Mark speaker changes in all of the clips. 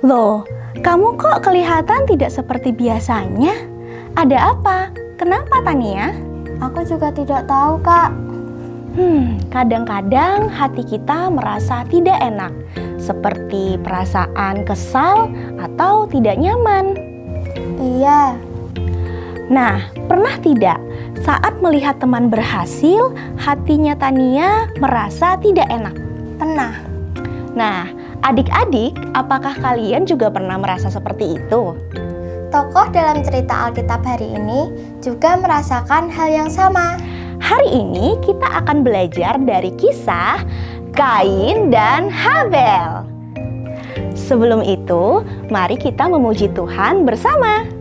Speaker 1: Loh, kamu kok kelihatan tidak seperti biasanya? Ada apa? Kenapa, Tania?
Speaker 2: Aku juga tidak tahu, Kak.
Speaker 1: Kadang-kadang hati kita merasa tidak enak, seperti perasaan kesal atau tidak nyaman.
Speaker 2: Iya.
Speaker 1: Nah, pernah tidak saat melihat teman berhasil, hatinya Tania merasa tidak enak?
Speaker 2: Pernah.
Speaker 1: Nah, adik-adik, apakah kalian juga pernah merasa seperti itu?
Speaker 2: Tokoh dalam cerita Alkitab hari ini juga merasakan hal yang sama.
Speaker 1: Hari ini kita akan belajar dari kisah Kain dan Habel. Sebelum itu, mari kita memuji Tuhan bersama.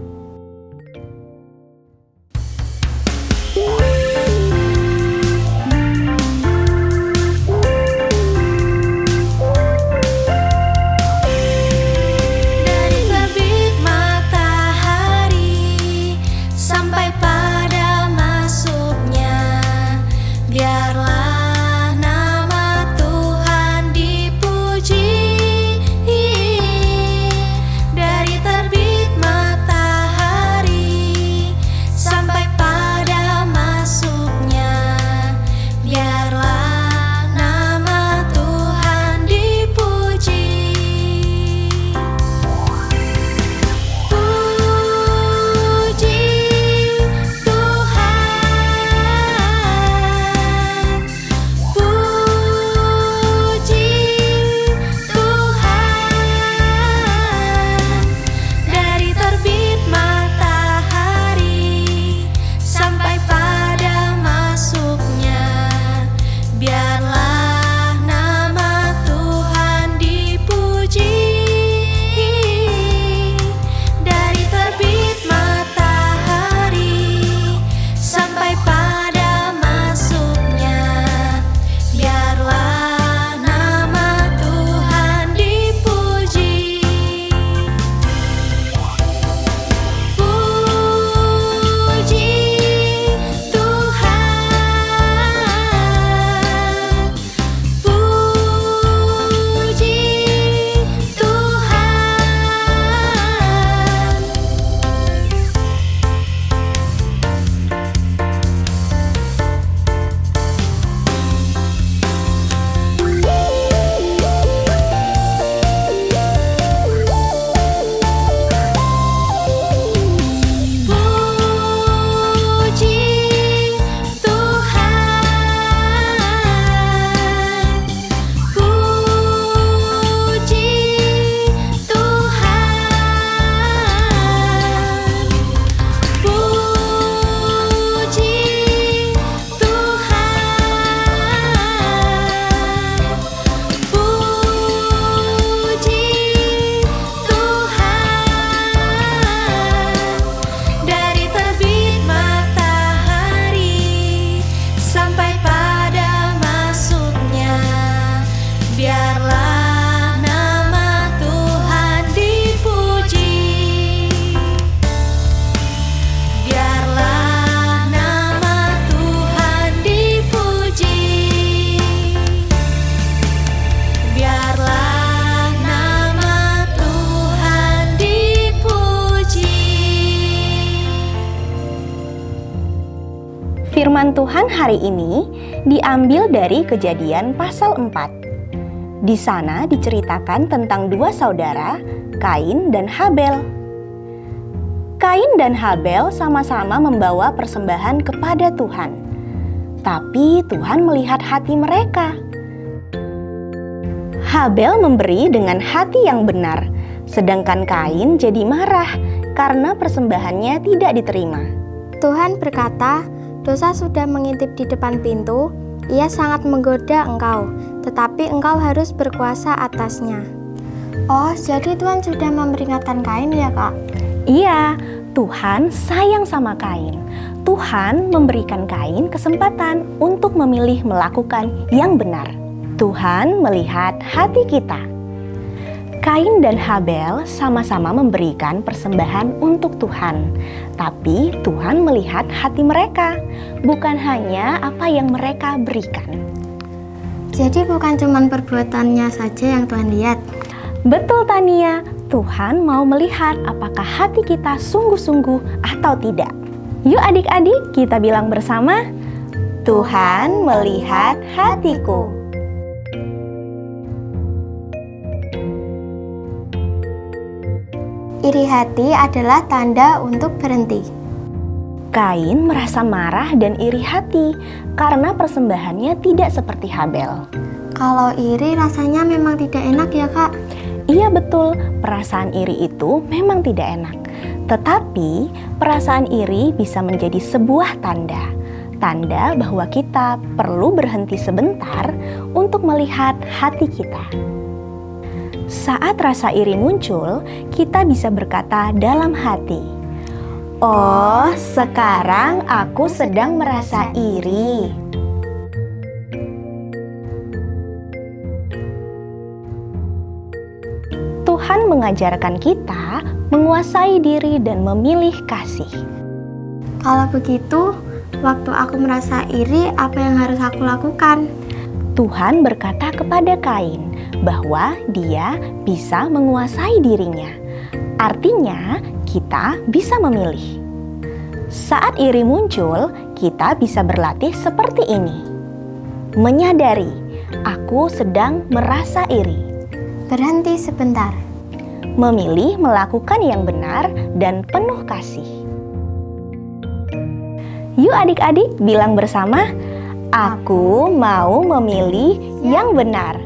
Speaker 1: Firman Tuhan hari ini diambil dari Kejadian pasal 4. Di sana diceritakan tentang dua saudara, Kain dan Habel. Kain dan Habel sama-sama membawa persembahan kepada Tuhan. Tapi Tuhan melihat hati mereka. Habel memberi dengan hati yang benar, sedangkan Kain jadi marah karena persembahannya tidak diterima.
Speaker 2: Tuhan berkata, dosa sudah mengintip di depan pintu, ia sangat menggoda engkau, tetapi engkau harus berkuasa atasnya. Oh, jadi Tuhan sudah memperingatkan Kain ya, Kak?
Speaker 1: Iya, Tuhan sayang sama Kain. Tuhan memberikan Kain kesempatan untuk memilih melakukan yang benar. Tuhan melihat hati kita. Kain dan Habel sama-sama memberikan persembahan untuk Tuhan. Tapi Tuhan melihat hati mereka, bukan hanya apa yang mereka berikan.
Speaker 2: Jadi bukan cuma perbuatannya saja yang Tuhan lihat.
Speaker 1: Betul Tania, Tuhan mau melihat apakah hati kita sungguh-sungguh atau tidak. Yuk adik-adik, kita bilang bersama, Tuhan melihat hatiku.
Speaker 2: Iri hati adalah tanda untuk berhenti.
Speaker 1: Kain merasa marah dan iri hati karena persembahannya tidak seperti Habel.
Speaker 2: Kalau iri rasanya memang tidak enak ya Kak?
Speaker 1: Iya betul, perasaan iri itu memang tidak enak. Tetapi perasaan iri bisa menjadi sebuah tanda. Tanda bahwa kita perlu berhenti sebentar untuk melihat hati kita. Saat rasa iri muncul, kita bisa berkata dalam hati, "Oh, sekarang aku sedang merasa iri." Tuhan mengajarkan kita menguasai diri dan memilih kasih.
Speaker 2: Kalau begitu, waktu aku merasa iri, apa yang harus aku lakukan?
Speaker 1: Tuhan berkata kepada Kain bahwa dia bisa menguasai dirinya. Artinya, kita bisa memilih. Saat iri muncul, kita bisa berlatih seperti ini. Menyadari, aku sedang merasa iri.
Speaker 2: Berhenti sebentar.
Speaker 1: Memilih melakukan yang benar dan penuh kasih. Yuk adik-adik bilang bersama, aku mau memilih yang benar.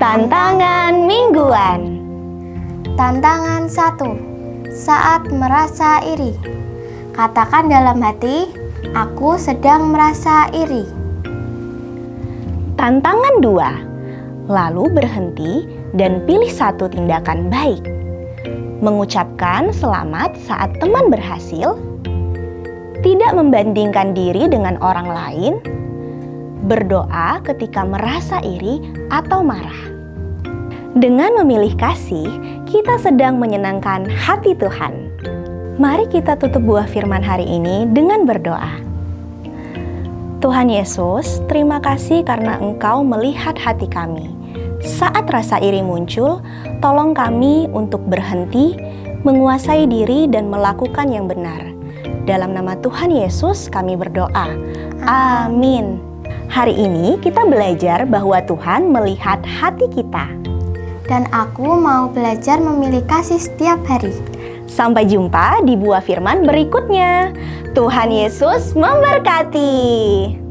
Speaker 1: Tantangan mingguan.
Speaker 2: Tantangan 1. Saat merasa iri. Katakan dalam hati, aku sedang merasa iri.
Speaker 1: Tantangan 2. Lalu berhenti dan pilih satu tindakan baik. Mengucapkan selamat saat teman berhasil. Tidak membandingkan diri dengan orang lain. Berdoa ketika merasa iri atau marah. Dengan memilih kasih, kita sedang menyenangkan hati Tuhan. Mari kita tutup buah firman hari ini dengan berdoa. Tuhan Yesus, terima kasih karena Engkau melihat hati kami. Saat rasa iri muncul, tolong kami untuk berhenti, menguasai diri dan melakukan yang benar. Dalam nama Tuhan Yesus kami berdoa. Amin. Hari ini kita belajar bahwa Tuhan melihat hati kita.
Speaker 2: Dan aku mau belajar memilih kasih setiap hari.
Speaker 1: Sampai jumpa di buah firman berikutnya. Tuhan Yesus memberkati.